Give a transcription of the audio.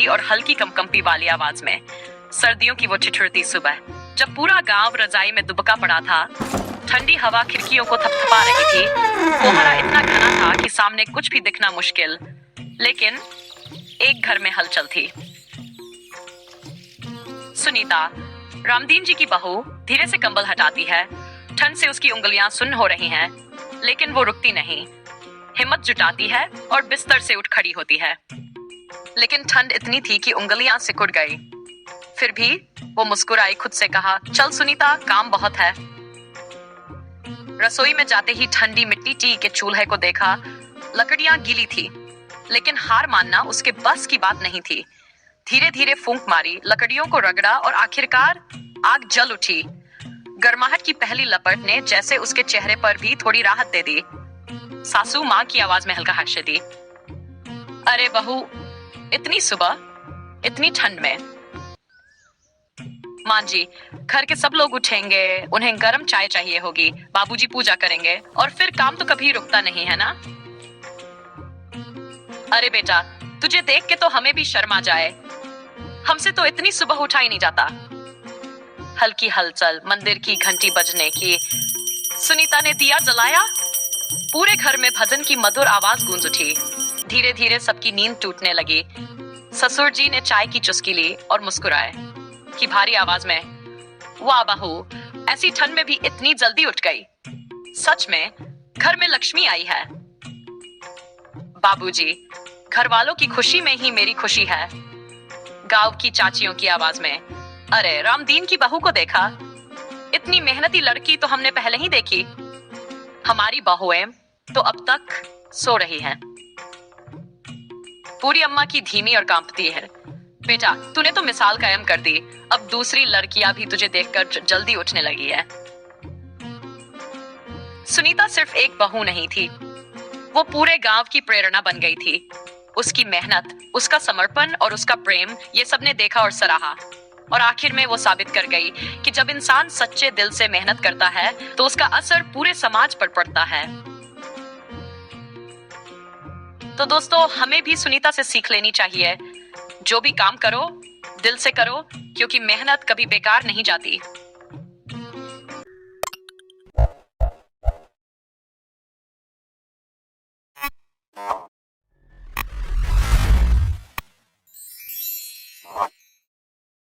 मीठी और हल्की कंपकंपी वाली आवाज में। सर्दियों की वो ठिठुरती सुबह, जब पूरा गांव रजाई में दुबका पड़ा था। ठंडी हवा खिड़कियों को थपथपा रही थी। कोहरा इतना घना था कि सामने कुछ भी दिखना मुश्किल। लेकिन एक घर में हलचल थी। सुनीता, रामदीन जी की बहू, धीरे से कंबल हटाती है। ठंड से उसकी उंगलियां सुन्न हो रही हैं, लेकिन वो रुकती नहीं। हिम्मत जुटाती है और बिस्तर से उठ खड़ी होती है। लेकिन ठंड इतनी थी कि उंगलियां सिकुड़ गई। फिर भी वो मुस्कुराई, खुद से कहा, चल सुनीता, काम बहुत है। रसोई में जाते ही ठंडी मिट्टी के चूल्हे को देखा। लकड़ियां गीली थी, लेकिन हार मानना उसके बस की बात नहीं थी। धीरे धीरे फूंक मारी, लकड़ियों को रगड़ा और आखिरकार आग जल उठी। गर्माहट की पहली लपट ने जैसे उसके चेहरे पर भी थोड़ी राहत दे दी। सासू माँ की आवाज में हल्का हर्ष दी, अरे बहू, इतनी सुबह, इतनी ठंड में। मां जी, घर के सब लोग उठेंगे, उन्हें गर्म चाय चाहिए होगी, बाबूजी पूजा करेंगे और फिर काम तो कभी रुकता नहीं है ना। अरे बेटा, तुझे देख के तो हमें भी शर्म आ जाए। हमसे तो इतनी सुबह उठा ही नहीं जाता। हल्की हलचल, मंदिर की घंटी बजने की। सुनीता ने दिया जलाया। पूरे घर में भजन की मधुर आवाज गूंज उठी। धीरे धीरे सबकी नींद टूटने लगी। ससुर जी ने चाय की चुस्की ली और मुस्कुराए कि भारी आवाज में, वाह बहू, ऐसी ठंड में भी इतनी जल्दी उठ गई। सच में घर में लक्ष्मी आई है। बाबूजी, घर वालों की खुशी में ही मेरी खुशी है। गांव की चाचियों की आवाज में, अरे रामदीन की बहू को देखा, इतनी मेहनती लड़की तो हमने पहले ही देखी। हमारी बहुएं तो अब तक सो रही हैं। पूरी अम्मा की धीमी और कांपती है, बेटा तूने तो मिसाल कायम कर दी। अब दूसरी लड़कियां भी तुझे देखकर जल्दी उठने लगी है। सुनीता सिर्फ एक बहू नहीं थी, वो पूरे गांव की प्रेरणा बन गई थी। उसकी मेहनत, उसका समर्पण और उसका प्रेम, ये सबने देखा और सराहा। और आखिर में वो साबित कर गई कि जब इंसान सच्चे दिल से मेहनत करता है तो उसका असर पूरे समाज पर पड़ता है। तो दोस्तों, हमें भी सुनीता से सीख लेनी चाहिए। जो भी काम करो, दिल से करो, क्योंकि मेहनत कभी बेकार नहीं जाती।